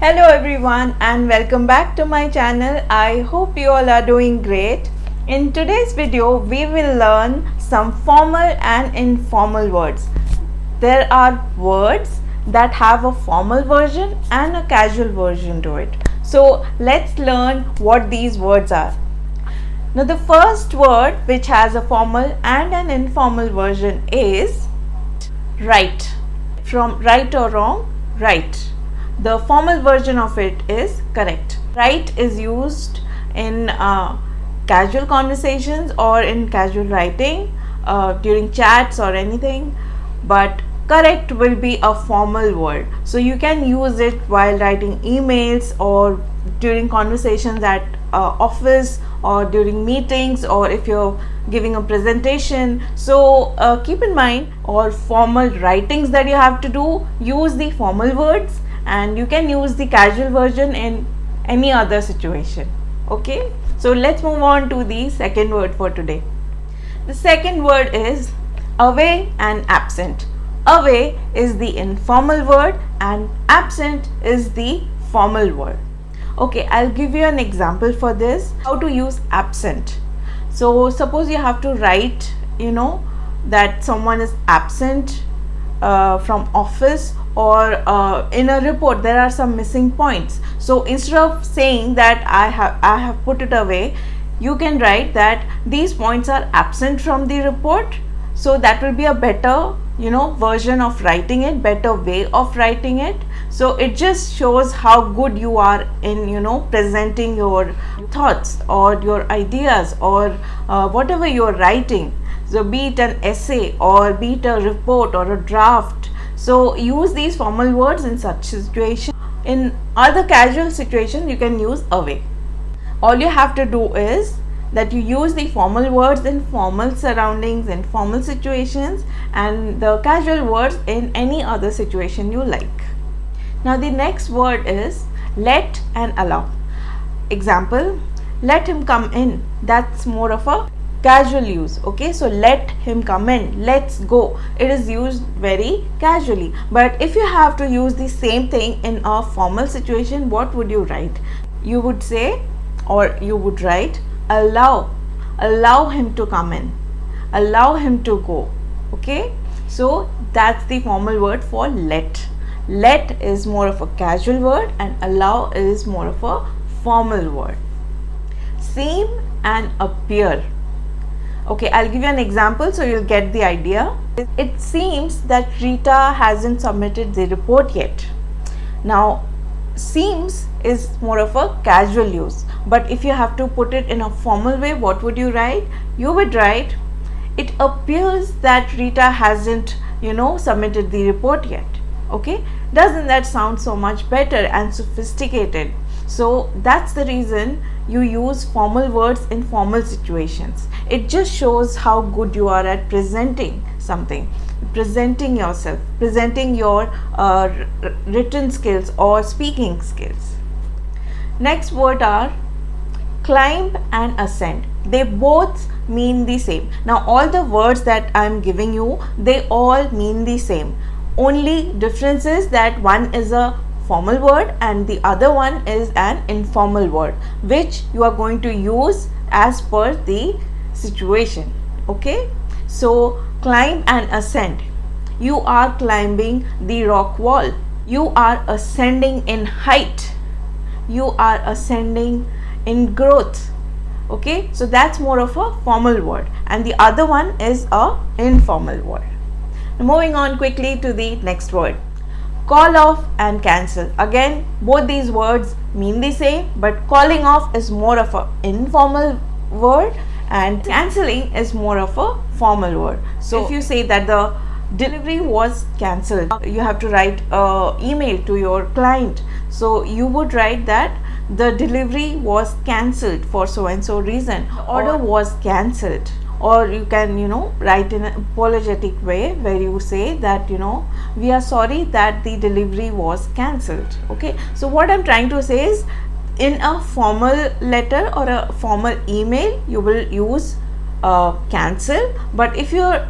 Hello everyone and welcome back to my channel. I hope you all are doing great. In today's video, we will learn some formal and informal words. There are words that have a formal version and a casual version to it. So let's learn what these words are. Now the first word which has a formal and an informal version is right. From right or wrong, right. The formal version of it is correct. Right is used in casual conversations or in casual writing during chats or anything, but correct will be a formal word. So you can use it while writing emails or during conversations at office or during meetings or if you're giving a presentation. So keep in mind all formal writings that you have to do, use the formal words, and you can use the casual version in any other situation. Okay, so let's move on to the second word for today. The second word is away and absent. Away is the informal word and absent is the formal word. Okay, I'll give you an example for this, how to use absent. So suppose you have to write, that someone is absent from office, or in a report there are some missing points. So instead of saying that I have put it away, you can write that these points are absent from the report. So that will be a better version of writing it, better way of writing it. So it just shows how good you are in presenting your thoughts or your ideas or whatever you're writing. So be it an essay or be it a report or a draft. So use these formal words in such situations. In other casual situations, you can use away. All you have to do is that you use the formal words in formal surroundings, in formal situations, and the casual words in any other situation you like. Now the next word is let and allow. Example, let him come in. That's more of a casual use. Okay, so let him come in, let's go, it is used very casually. But if you have to use the same thing in a formal situation, what would you write? You would say, or you would write, allow him to come in, allow him to go. Okay, so that's the formal word for let. Let is more of a casual word and allow is more of a formal word. Seem and appear. Okay, I'll give you an example so you'll get the idea. It seems that Rita hasn't submitted the report yet. Now, seems is more of a casual use, but if you have to put it in a formal way, what would you write? You would write, it appears that Rita hasn't, submitted the report yet. Okay, doesn't that sound so much better and sophisticated? So that's the reason you use formal words in formal situations. It just shows how good you are at presenting something, presenting yourself, presenting your written skills or speaking skills. Next word are climb and ascend. They both mean the same. Now all the words that I am giving you, they all mean the same. Only difference is that one is a formal word and the other one is an informal word, which you are going to use as per the situation. Okay, so climb and ascend. You are climbing the rock wall. You are ascending in height. You are ascending in growth. Okay, so that's more of a formal word and the other one is a informal word. Moving on quickly to the next word, call off and cancel. Again, both these words mean the same, but calling off is more of an informal word and cancelling is more of a formal word. So if you say that the delivery was cancelled, you have to write an email to your client. So you would write that the delivery was cancelled for so and so reason. The order was cancelled. Or you can write in an apologetic way where you say that we are sorry that the delivery was cancelled. Okay, so what I'm trying to say is in a formal letter or a formal email you will use cancel. But if you're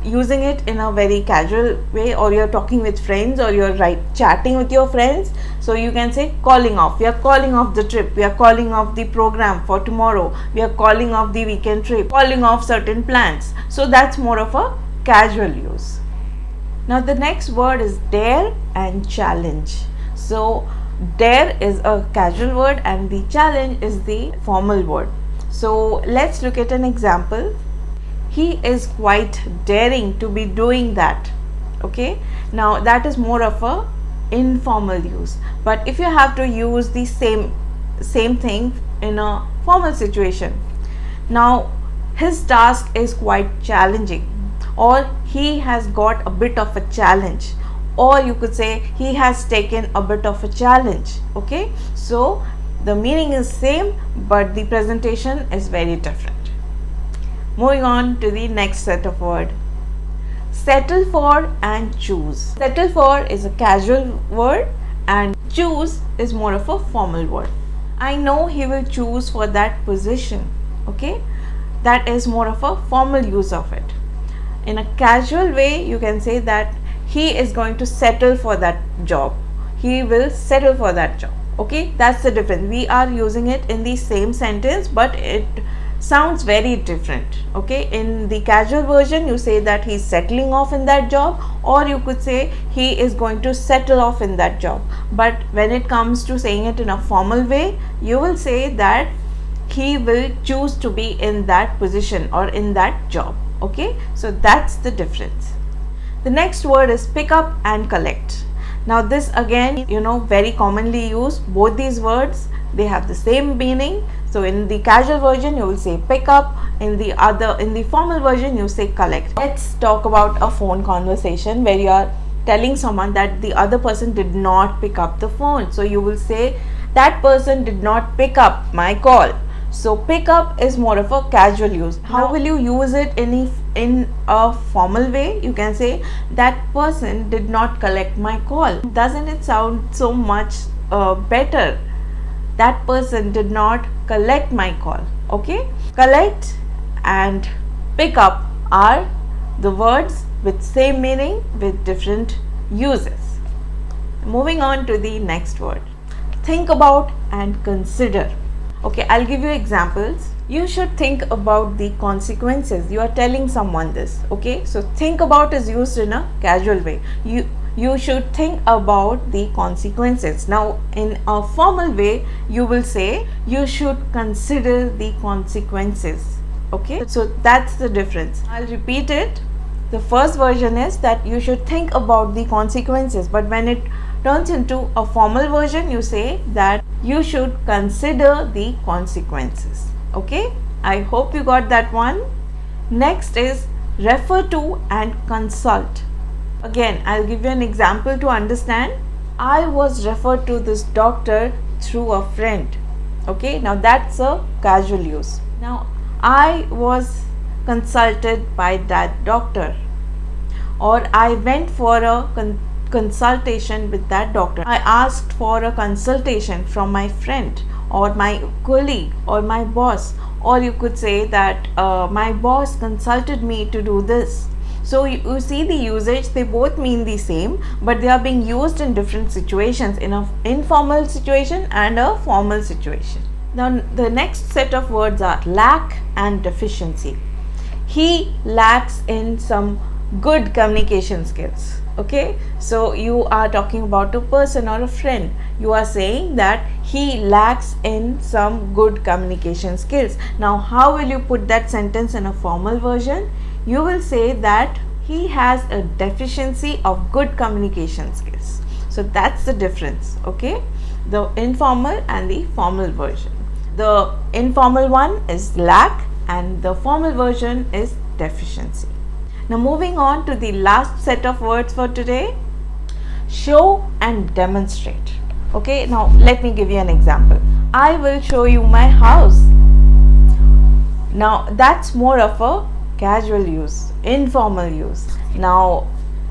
using it in a very casual way, or you're talking with friends, or you're chatting with your friends, so you can say calling off. We are calling off the trip, we are calling off the program for tomorrow, we are calling off the weekend trip, calling off certain plans. So that's more of a casual use. Now the next word is dare and challenge. So dare is a casual word and the challenge is the formal word. So let's look at an example. He is quite daring to be doing that. Okay, now that is more of a informal use. But if you have to use the same thing in a formal situation, now his task is quite challenging, or he has got a bit of a challenge, or you could say he has taken a bit of a challenge. Okay, so the meaning is same, but the presentation is very different. Moving on to the next set of word. Settle for and choose. Settle for is a casual word and choose is more of a formal word. I know he will choose for that position. Okay, that is more of a formal use of it. In a casual way, you can say that he is going to settle for that job. He will settle for that job. Okay, that's the difference. We are using it in the same sentence, but it sounds very different. Okay, in the casual version, you say that he's settling off in that job, or you could say he is going to settle off in that job. But when it comes to saying it in a formal way, you will say that he will choose to be in that position or in that job. Okay, so that's the difference. The next word is pick up and collect. Now this again, very commonly used. Both these words, they have the same meaning. So in the casual version you will say pick up, in the formal version you say collect. Let's talk about a phone conversation where you are telling someone that the other person did not pick up the phone. So you will say that person did not pick up my call. So pick up is more of a casual use. How will you use it in a formal way? You can say that person did not collect my call. Doesn't it sound so much better? That person did not collect my call. Okay, collect and pick up are the words with same meaning with different uses. Moving on to the next word. Think about and consider. Okay, I'll give you examples. You should think about the consequences. You are telling someone this. Okay, so think about is used in a casual way. You should think about the consequences. Now in a formal way you will say you should consider the consequences. Okay, so that's the difference. I'll repeat it. The first version is that you should think about the consequences, but when it turns into a formal version you say that you should consider the consequences. Okay, I hope you got that one. Next is refer to and consult. Again, I'll give you an example to understand. I was referred to this doctor through a friend. Okay, now that's a casual use. Now I was consulted by that doctor, or I went for a consultation with that doctor. I asked for a consultation from my friend or my colleague or my boss, or you could say that my boss consulted me to do this. So you see the usage, they both mean the same, but they are being used in different situations, in an informal situation and a formal situation. Now the next set of words are lack and deficiency. He lacks in some good communication skills. Okay, so you are talking about a person or a friend. You are saying that he lacks in some good communication skills. Now how will you put that sentence in a formal version? You will say that he has a deficiency of good communication skills. So that's the difference. Okay, the informal and the formal version. The informal one is lack and the formal version is deficiency. Now moving on to the last set of words for today, show and demonstrate. Okay, now let me give you an example. I will show you my house. Now that's more of a casual use, informal use. Now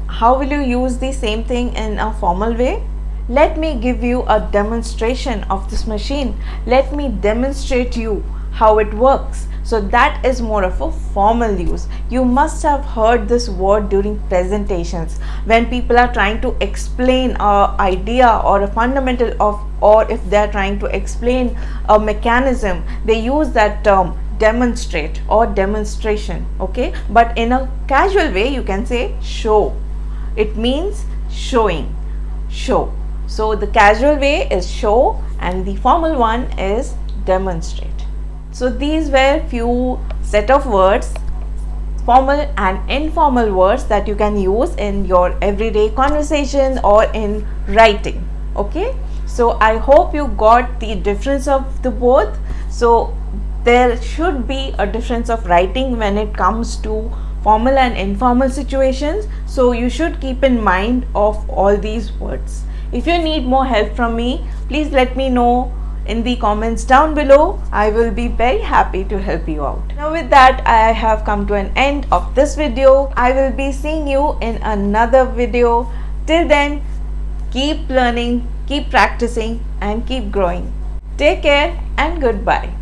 how will you use the same thing in a formal way? Let me give you a demonstration of this machine. Let me demonstrate you how it works. So that is more of a formal use. You must have heard this word during presentations when people are trying to explain an idea or a fundamental of, or if they are trying to explain a mechanism, they use that term demonstrate or demonstration. Okay, but in a casual way you can say show. It means showing, show. So the casual way is show and the formal one is demonstrate. So these were few set of words, formal and informal words that you can use in your everyday conversation or in writing. Okay, so I hope you got the difference of the both. So there should be a difference of writing when it comes to formal and informal situations, so you should keep in mind of all these words. If you need more help from me, please let me know in the comments down below. I will be very happy to help you out. Now with that, I have come to an end of this video. I will be seeing you in another video. Till then, keep learning, keep practicing and keep growing. Take care and goodbye.